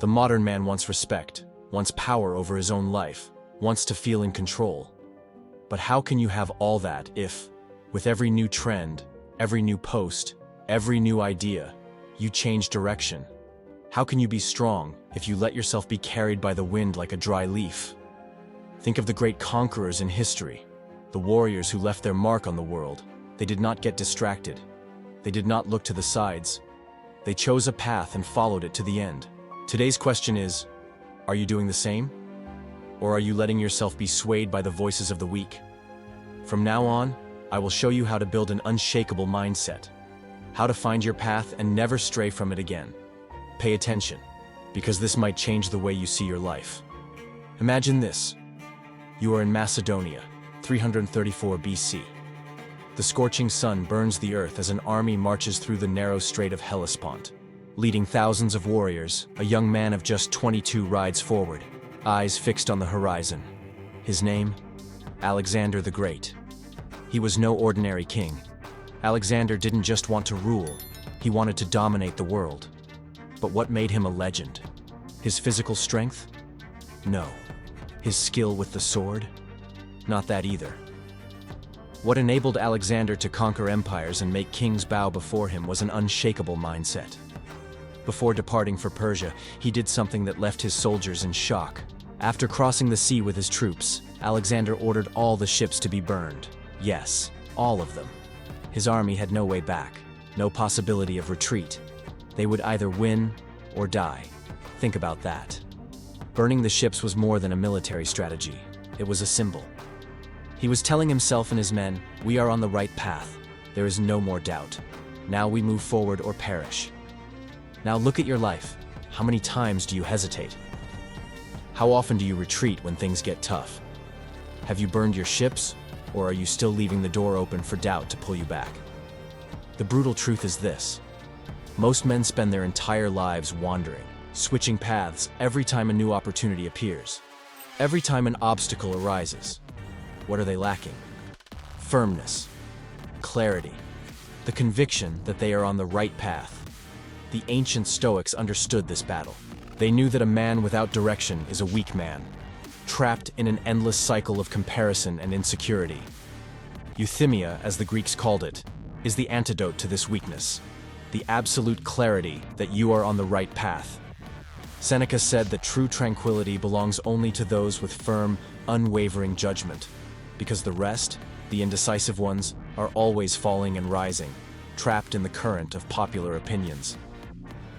The modern man wants respect, wants power over his own life, wants to feel in control. But how can you have all that if, with every new trend, every new post, every new idea, you change direction? How can you be strong if you let yourself be carried by the wind like a dry leaf? Think of the great conquerors in history, the warriors who left their mark on the world. They did not get distracted. They did not look to the sides. They chose a path and followed it to the end. Today's question is, are you doing the same? Or are you letting yourself be swayed by the voices of the weak? From now on, I will show you how to build an unshakable mindset, how to find your path and never stray from it again. Pay attention, because this might change the way you see your life. Imagine this. You are in Macedonia, 334 BC. The scorching sun burns the earth as an army marches through the narrow strait of Hellespont. Leading thousands of warriors, a young man of just 22 rides forward, eyes fixed on the horizon. His name? Alexander the Great. He was no ordinary king. Alexander didn't just want to rule, he wanted to dominate the world. But what made him a legend? His physical strength? No. His skill with the sword? Not that either. What enabled Alexander to conquer empires and make kings bow before him was an unshakable mindset. Before departing for Persia, he did something that left his soldiers in shock. After crossing the sea with his troops, Alexander ordered all the ships to be burned. Yes, all of them. His army had no way back, no possibility of retreat. They would either win or die. Think about that. Burning the ships was more than a military strategy. It was a symbol. He was telling himself and his men, we are on the right path. There is no more doubt. Now we move forward or perish. Now look at your life. How many times do you hesitate? How often do you retreat when things get tough? Have you burned your ships, or are you still leaving the door open for doubt to pull you back? The brutal truth is this. Most men spend their entire lives wandering, switching paths every time a new opportunity appears. Every time an obstacle arises. What are they lacking? Firmness, clarity, the conviction that they are on the right path. The ancient Stoics understood this battle. They knew that a man without direction is a weak man, trapped in an endless cycle of comparison and insecurity. Euthymia, as the Greeks called it, is the antidote to this weakness, the absolute clarity that you are on the right path. Seneca said that true tranquility belongs only to those with firm, unwavering judgment, because the rest, the indecisive ones, are always falling and rising, trapped in the current of popular opinions.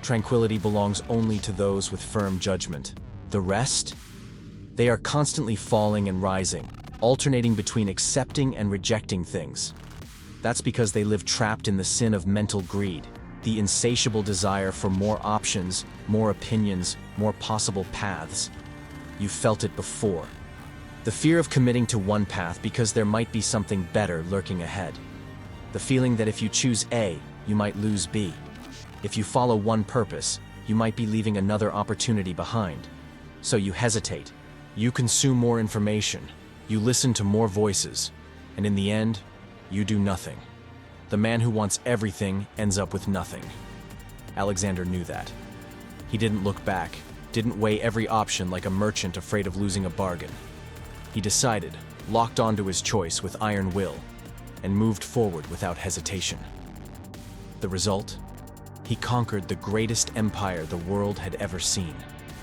Tranquility belongs only to those with firm judgment. The rest? They are constantly falling and rising, alternating between accepting and rejecting things. That's because they live trapped in the sin of mental greed, the insatiable desire for more options, more opinions, more possible paths. You've felt it before. The fear of committing to one path because there might be something better lurking ahead. The feeling that if you choose A, you might lose B. If you follow one purpose, you might be leaving another opportunity behind. So you hesitate. You consume more information. You listen to more voices. And in the end, you do nothing. The man who wants everything ends up with nothing. Alexander knew that. He didn't look back, didn't weigh every option like a merchant afraid of losing a bargain. He decided, locked onto his choice with iron will, and moved forward without hesitation. The result? He conquered the greatest empire the world had ever seen.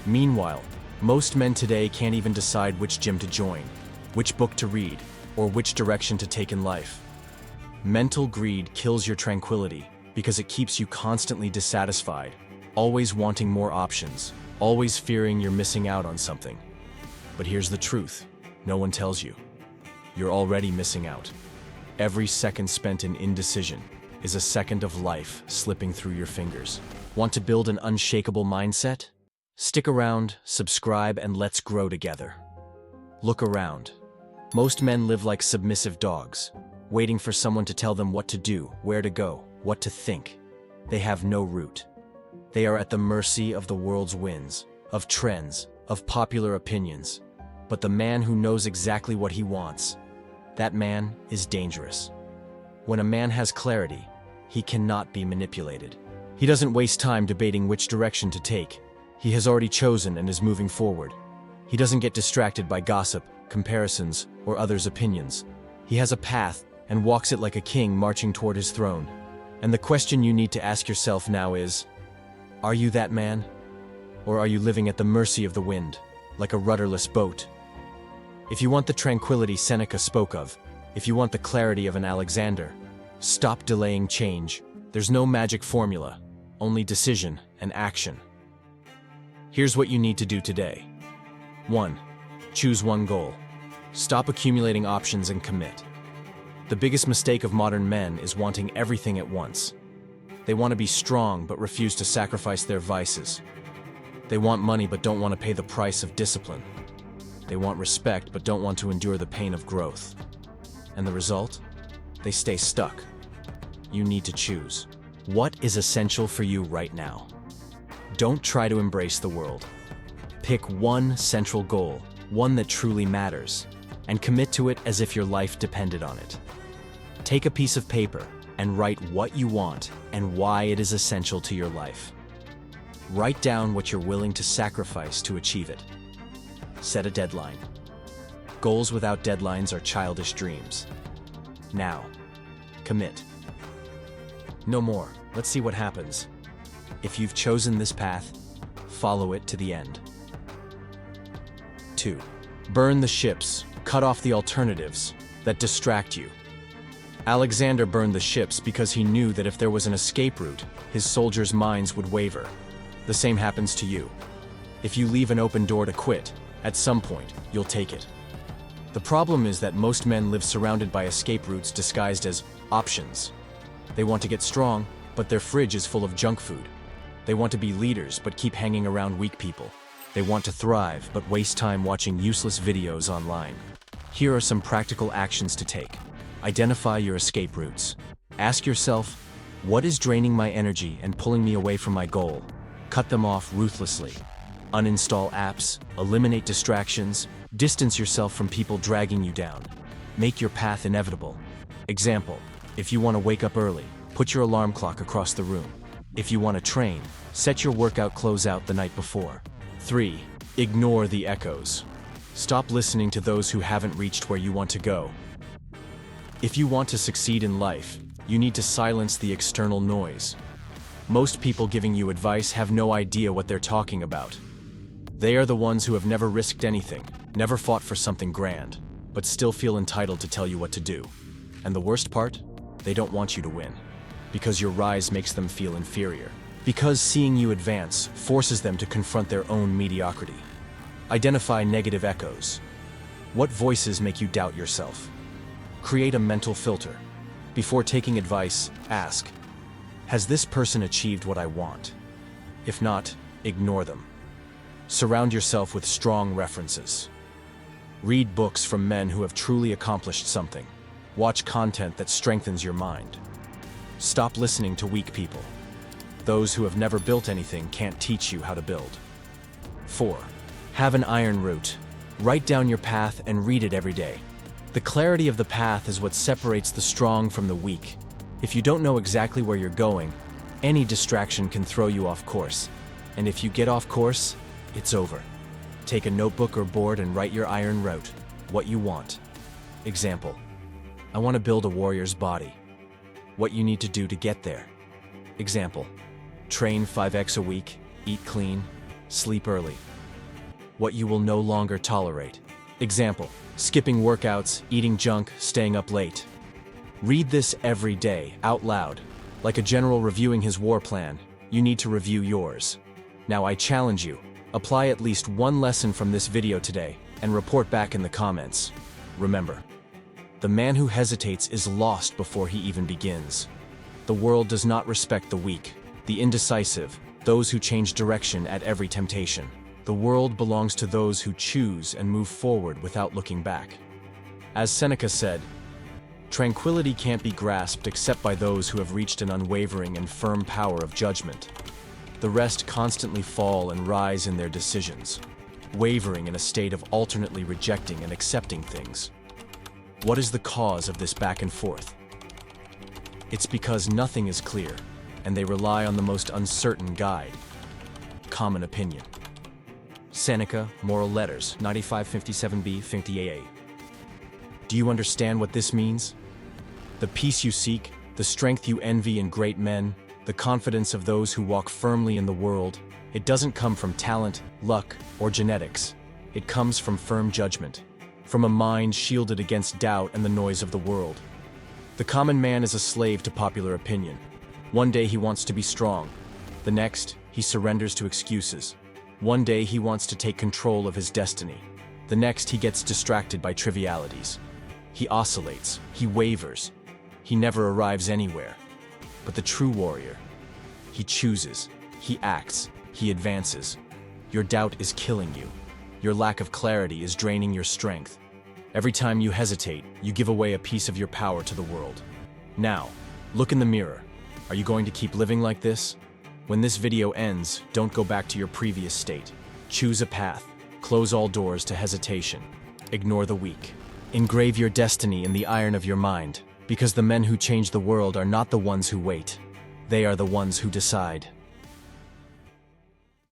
Meanwhile, most men today can't even decide which gym to join, which book to read, or which direction to take in life. Mental greed kills your tranquility because it keeps you constantly dissatisfied, always wanting more options, always fearing you're missing out on something. But here's the truth. No one tells you. You're already missing out. Every second spent in indecision is a second of life slipping through your fingers. Want to build an unshakable mindset? Stick around, subscribe, and let's grow together. Look around. Most men live like submissive dogs, waiting for someone to tell them what to do, where to go, what to think. They have no root. They are at the mercy of the world's winds, of trends, of popular opinions. But the man who knows exactly what he wants, that man is dangerous. When a man has clarity, he cannot be manipulated. He doesn't waste time debating which direction to take. He has already chosen and is moving forward. He doesn't get distracted by gossip, comparisons, or others' opinions. He has a path and walks it like a king marching toward his throne. And the question you need to ask yourself now is, are you that man? Or are you living at the mercy of the wind, like a rudderless boat? If you want the tranquility Seneca spoke of, if you want the clarity of an Alexander, stop delaying change. There's no magic formula, only decision and action. Here's what you need to do today. 1. Choose one goal. Stop accumulating options and commit. The biggest mistake of modern men is wanting everything at once. They want to be strong but refuse to sacrifice their vices. They want money but don't want to pay the price of discipline. They want respect but don't want to endure the pain of growth. And the result? They stay stuck. You need to choose. What is essential for you right now? Don't try to embrace the world. Pick one central goal, one that truly matters, and commit to it as if your life depended on it. Take a piece of paper and write what you want and why it is essential to your life. Write down what you're willing to sacrifice to achieve it. Set a deadline. Goals without deadlines are childish dreams. Now, commit. No more. Let's see what happens. If you've chosen this path, follow it to the end. 2. Burn the ships. Cut off the alternatives that distract you. Alexander burned the ships because he knew that if there was an escape route, his soldiers' minds would waver. The same happens to you. If you leave an open door to quit, at some point, you'll take it. The problem is that most men live surrounded by escape routes disguised as options. They want to get strong, but their fridge is full of junk food. They want to be leaders, but keep hanging around weak people. They want to thrive, but waste time watching useless videos online. Here are some practical actions to take. Identify your escape routes. Ask yourself, what is draining my energy and pulling me away from my goal? Cut them off ruthlessly. Uninstall apps, eliminate distractions, distance yourself from people dragging you down. Make your path inevitable. Example, if you want to wake up early, put your alarm clock across the room. If you want to train, set your workout clothes out the night before. 3. Ignore the echoes. Stop listening to those who haven't reached where you want to go. If you want to succeed in life, you need to silence the external noise. Most people giving you advice have no idea what they're talking about. They are the ones who have never risked anything, never fought for something grand, but still feel entitled to tell you what to do. And the worst part? They don't want you to win. Because your rise makes them feel inferior. Because seeing you advance forces them to confront their own mediocrity. Identify negative echoes. What voices make you doubt yourself? Create a mental filter. Before taking advice, ask, has this person achieved what I want? If not, ignore them. Surround yourself with strong references. Read books from men who have truly accomplished something. Watch content that strengthens your mind. Stop listening to weak people. Those who have never built anything can't teach you how to build. 4. Have an iron route. Write down your path and read it every day. The clarity of the path is what separates the strong from the weak. If you don't know exactly where you're going, any distraction can throw you off course. And if you get off course, it's over. Take a notebook or board and write your iron route, what you want. Example, I want to build a warrior's body. What you need to do to get there. Example, train 5x a week, eat clean, sleep early. What you will no longer tolerate. Example, skipping workouts, eating junk, staying up late. Read this every day, out loud. Like a general reviewing his war plan, you need to review yours. Now I challenge you, apply at least one lesson from this video today and report back in the comments. Remember, the man who hesitates is lost before he even begins. The world does not respect the weak, the indecisive, those who change direction at every temptation. The world belongs to those who choose and move forward without looking back. As Seneca said, tranquility can't be grasped except by those who have reached an unwavering and firm power of judgment. The rest constantly fall and rise in their decisions, wavering in a state of alternately rejecting and accepting things. What is the cause of this back and forth? It's because nothing is clear, and they rely on the most uncertain guide: common opinion. Seneca, Moral Letters, 9557b, 50aa. Do you understand what this means? The peace you seek, the strength you envy in great men, the confidence of those who walk firmly in the world, it doesn't come from talent, luck, or genetics. It comes from firm judgment, from a mind shielded against doubt and the noise of the world. The common man is a slave to popular opinion. One day he wants to be strong. The next, he surrenders to excuses. One day he wants to take control of his destiny. The next, he gets distracted by trivialities. He oscillates, he wavers. He never arrives anywhere. But the true warrior, he chooses, he acts, he advances. Your doubt is killing you. Your lack of clarity is draining your strength. Every time you hesitate, you give away a piece of your power to the world. Now, look in the mirror. Are you going to keep living like this? When this video ends, don't go back to your previous state. Choose a path. Close all doors to hesitation. Ignore the weak. Engrave your destiny in the iron of your mind, because the men who change the world are not the ones who wait. They are the ones who decide.